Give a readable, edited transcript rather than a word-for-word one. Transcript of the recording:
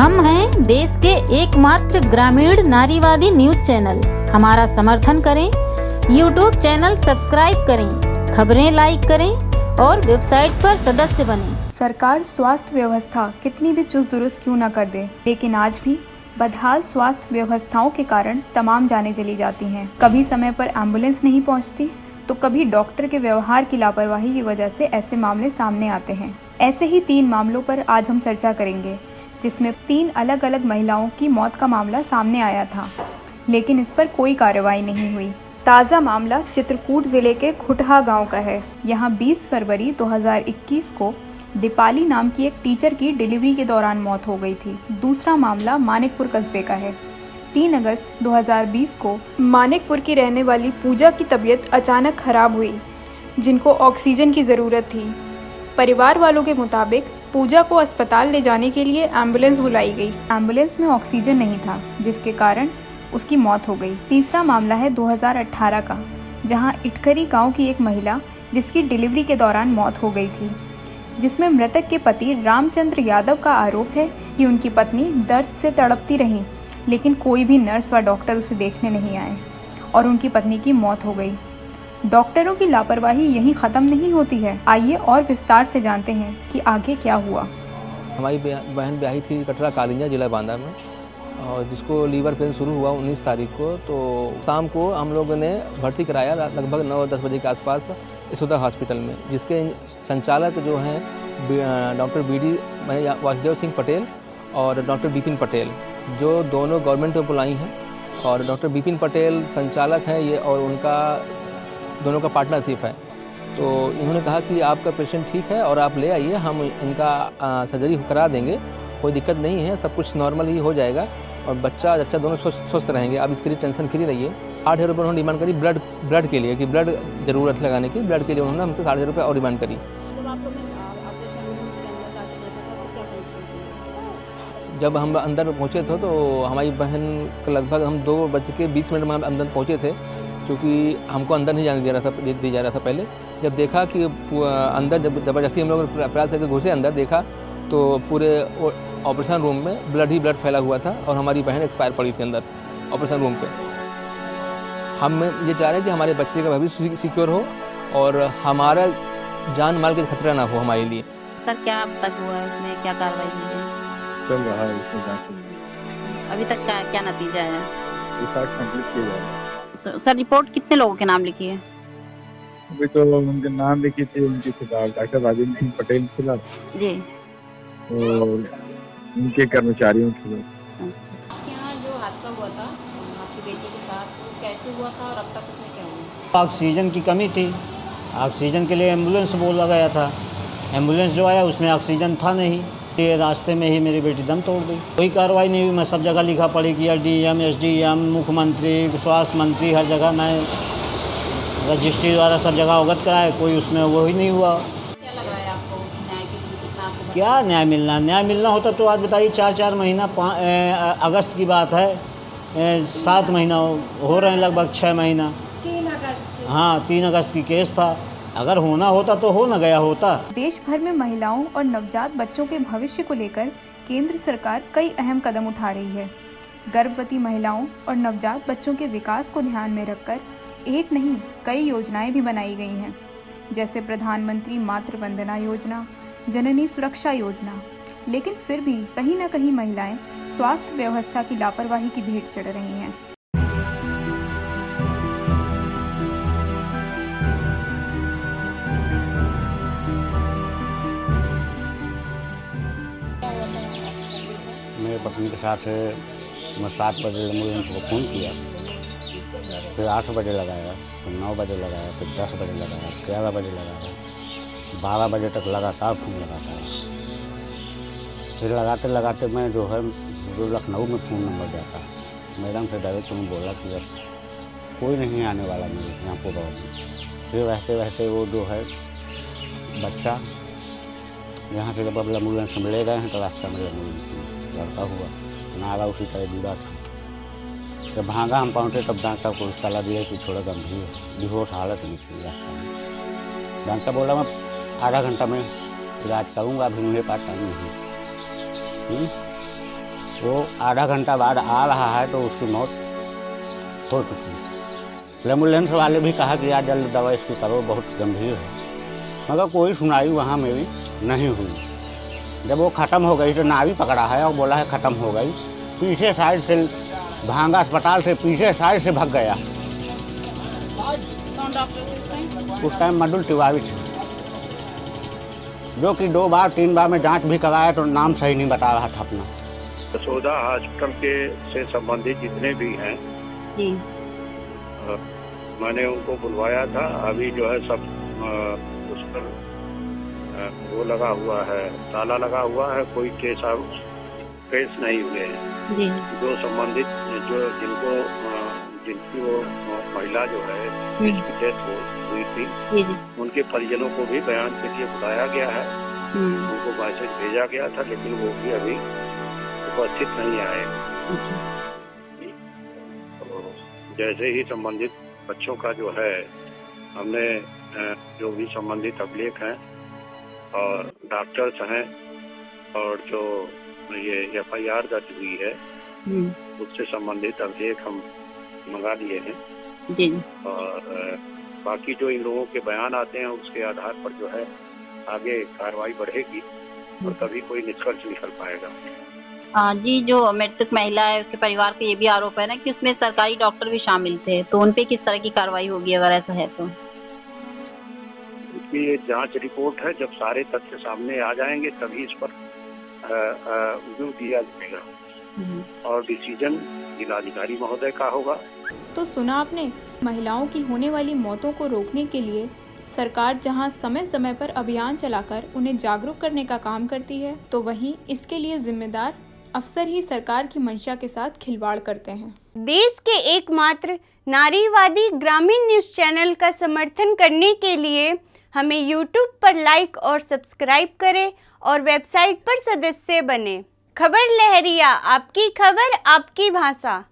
हम हैं देश के एकमात्र ग्रामीण नारीवादी न्यूज चैनल। हमारा समर्थन करें, यूट्यूब चैनल सब्सक्राइब करें, खबरें लाइक करें और वेबसाइट पर सदस्य बनें। सरकार स्वास्थ्य व्यवस्था कितनी भी चुस्त दुरुस्त क्यों न कर दे, लेकिन आज भी बदहाल स्वास्थ्य व्यवस्थाओं के कारण तमाम जानें चली जाती हैं। कभी समय पर एम्बुलेंस नहीं पहुंचती, तो कभी डॉक्टर के व्यवहार की लापरवाही की वजह से ऐसे मामले सामने आते हैं। ऐसे ही 3 मामलों पर आज हम चर्चा करेंगे, जिसमें 3 अलग अलग महिलाओं की मौत का मामला सामने आया था, लेकिन इस पर कोई कार्रवाई नहीं हुई। ताज़ा मामला चित्रकूट जिले के खुटहा गांव का है। यहां 20 फरवरी 2021 को दीपाली नाम की एक टीचर की डिलीवरी के दौरान मौत हो गई थी। दूसरा मामला मानिकपुर कस्बे का है। 3 अगस्त 2020 को मानिकपुर की रहने वाली पूजा की तबीयत अचानक खराब हुई, जिनको ऑक्सीजन की ज़रूरत थी। परिवार वालों के मुताबिक पूजा को अस्पताल ले जाने के लिए एम्बुलेंस बुलाई गई। एम्बुलेंस में ऑक्सीजन नहीं था, जिसके कारण उसकी मौत हो गई। तीसरा मामला है 2018 का, जहां इटखरी गांव की एक महिला जिसकी डिलीवरी के दौरान मौत हो गई थी, जिसमें मृतक के पति रामचंद्र यादव का आरोप है कि उनकी पत्नी दर्द से तड़पती रही, लेकिन कोई भी नर्स व डॉक्टर उसे देखने नहीं आए और उनकी पत्नी की मौत हो गई। डॉक्टरों की लापरवाही यहीं ख़त्म नहीं होती है। आइए और विस्तार से जानते हैं कि आगे क्या हुआ। हमारी बहन ब्याही थी कटरा कालिंजा जिला बांदा में, और जिसको लीवर पेन शुरू हुआ 19 तारीख को। तो शाम को हम लोगों ने भर्ती कराया लगभग 9-10 बजे के आसपास यशोदा हॉस्पिटल में, जिसके संचालक जो हैं डॉक्टर BD वासुदेव सिंह पटेल और डॉक्टर बिपिन पटेल, जो दोनों गवर्नमेंट एम्प्लॉई हैं। और डॉक्टर बिपिन पटेल संचालक हैं ये, और उनका दोनों का पार्टनरशिप है। तो इन्होंने कहा कि आपका पेशेंट ठीक है और आप ले आइए, हम इनका सर्जरी करा देंगे, कोई दिक्कत नहीं है, सब कुछ नॉर्मल ही हो जाएगा और बच्चा दोनों स्वस्थ रहेंगे, आप इसके लिए टेंशन फ्री रहिए। 8,000 रुपये उन्होंने डिमांड करी ब्लड के लिए, कि ब्लड ज़रूरत लगाने की, ब्लड के लिए उन्होंने हमसे 8,500 रुपये और डिमांड करी। जब हम अंदर पहुँचे थे तो हमारी बहन को लगभग हम 2:20 में अंदर पहुँचे थे, क्योंकि हमको अंदर नहीं जाने दिया जा रहा था पहले। जब देखा कि अंदर जब ज़बरदस्ती हम लोग प्रयास करके घुसे अंदर, देखा तो पूरे ऑपरेशन रूम में ब्लड ही ब्लड फैला हुआ था और हमारी बहन एक्सपायर पड़ी थी अंदर ऑपरेशन रूम पे। हम ये चाह रहे हैं कि हमारे बच्चे का भविष्य सिक्योर हो और हमारा जान माल का खतरा ना हो हमारे लिए। सर क्या अब तक हुआ है, उसमें क्या कार्रवाई हुई है? चल रहा है, इसमें जांच चल रही है। अभी तक क्या नतीजा है? रिपोर्ट कंप्लीट किया जा रहा है। तो सर रिपोर्ट कितने लोगों के नाम लिखी है? अभी तो उनके नाम लिखी थी, उनके खिलाफ डॉक्टर राजेंद्र सिंह पटेल के खिलाफ जी, और उनके कर्मचारियों के खिलाफ। अच्छा। यहाँ जो हादसा हुआ था आपकी बेटी के साथ, वो कैसे हुआ था और अब तक उसमें क्या हुआ? ऑक्सीजन की कमी थी, ऑक्सीजन के लिए एम्बुलेंस बोला गया था। एम्बुलेंस जो आया उसमें ऑक्सीजन था नहीं, ये रास्ते में ही मेरी बेटी दम तोड़ गई। कोई कार्रवाई नहीं हुई। मैं सब जगह लिखा पड़ी किया, DM, SDM, मुख्यमंत्री, स्वास्थ्य मंत्री, हर जगह मैं रजिस्ट्री द्वारा सब जगह अवगत कराया, कोई उसमें वो ही नहीं हुआ। क्या लग रहा है आपको न्याय के लिए कितना आपको? क्या न्याय मिलना होता तो आज बताइए 4 महीना, अगस्त की बात है, 7 महीना हो रहे हैं, लगभग 6 महीना। 3 अगस्त। हाँ, 3 अगस्त की केस था। अगर होना होता तो हो न गया होता। देश भर में महिलाओं और नवजात बच्चों के भविष्य को लेकर केंद्र सरकार कई अहम कदम उठा रही है। गर्भवती महिलाओं और नवजात बच्चों के विकास को ध्यान में रखकर एक नहीं कई योजनाएं भी बनाई गई हैं, जैसे प्रधानमंत्री मातृ वंदना योजना, जननी सुरक्षा योजना। लेकिन फिर भी कहीं न कहीं महिलाएं स्वास्थ्य व्यवस्था की लापरवाही की भेंट चढ़ रही हैं। मेरे पत्नी के साथ मैं 7 बजे एम्बुलेंस को फ़ोन किया, फिर 8 बजे लगाया, फिर 9 बजे लगाया, फिर 10 बजे लगाया, 11 बजे लगाया, 12 बजे तक लगातार फ़ोन लगाता है। फिर लगाते लगाते मैं जो है जो लखनऊ में फ़ोन नंबर जाता, मैडम से डायरेक्ट उन्होंने बोला कि अब कोई नहीं आने वाला मेरे यहाँ पूरा में। फिर रहते रहते वो जो है बच्चा यहाँ से जब एम्बुलेंस में ले गए हैं तो रास्ता में एम्बुलेंस लड़का हुआ नारा उसी तरह जुड़ा था। जब भागा हम पहुँचे तब डॉक्टर को सलाह दिया कि थोड़ा गंभीर बेहोश हालत में थी रास्ता में। डॉक्टर बोला मैं आधा घंटा में इलाज करूँगा, अभी मुझे पास टाइम नहीं। वो आधा घंटा बाद आ रहा है तो उसकी मौत हो चुकी है। एम्बुलेंस वाले भी कहा कि यार जल्द दवा इसकी करो, बहुत गंभीर है, मगर कोई सुनाई वहाँ मेरी नहीं हुई। जब वो ख़त्म हो गई तो नावी पकड़ा है और बोला है ख़त्म हो गई। पीछे साइड से भांगा अस्पताल से पीछे साइड से भाग गया। उस टाइम मडुल तिवारी थे, जो कि 2 बार 3 बार में जांच भी कराया तो नाम सही नहीं बता रहा था अपना। यशोदा हॉस्पिटल के से संबंधित जितने भी हैं जी मैंने उनको बुलवाया था। अभी जो है सब उस पर वो लगा हुआ है, ताला लगा हुआ है, कोई केस नहीं हुए हैं। जी जो संबंधित जो जिनकी वो महिला जो है जिसकी डेथ हुई थी जी जी उनके परिजनों को भी बयान के लिए बुलाया गया है। उनको मैसेज भेजा गया था, लेकिन वो भी अभी उपस्थित नहीं आए। तो जैसे ही संबंधित बच्चों का जो है हमने जो भी संबंधित अभिलेख हैं और डॉक्टर्स हैं और जो ये FIR दर्ज हुई है उससे संबंधित अभिलेख हम मंगा लिए हैं। जी और बाकी जो इन लोगों के बयान आते हैं उसके आधार पर जो है आगे कार्रवाई बढ़ेगी और तभी कोई निष्कर्ष निकल पाएगा। जी, जो मृतक महिला है उसके परिवार का ये भी आरोप है ना कि उसमें सरकारी डॉक्टर भी शामिल थे, तो उन पे किस तरह की कार्रवाई होगी अगर ऐसा है तो? ये जांच रिपोर्ट है, जब सारे तथ्य सामने आ जाएंगे तभी इस पर व्यू दिया जाएगा और डिसीजन जिलाधिकारी महोदय का होगा। तो सुना आपने, महिलाओं की होने वाली मौतों को रोकने के लिए सरकार जहां समय समय पर अभियान चलाकर उन्हें जागरूक करने का काम करती है, तो वहीं इसके लिए जिम्मेदार अफसर ही सरकार की मंशा के साथ खिलवाड़ करते हैं। देश के एकमात्र नारीवादी ग्रामीण न्यूज़ चैनल का समर्थन करने के लिए हमें YouTube पर लाइक और सब्सक्राइब करें और वेबसाइट पर सदस्य बने। खबर लहरिया, आपकी खबर आपकी भाषा।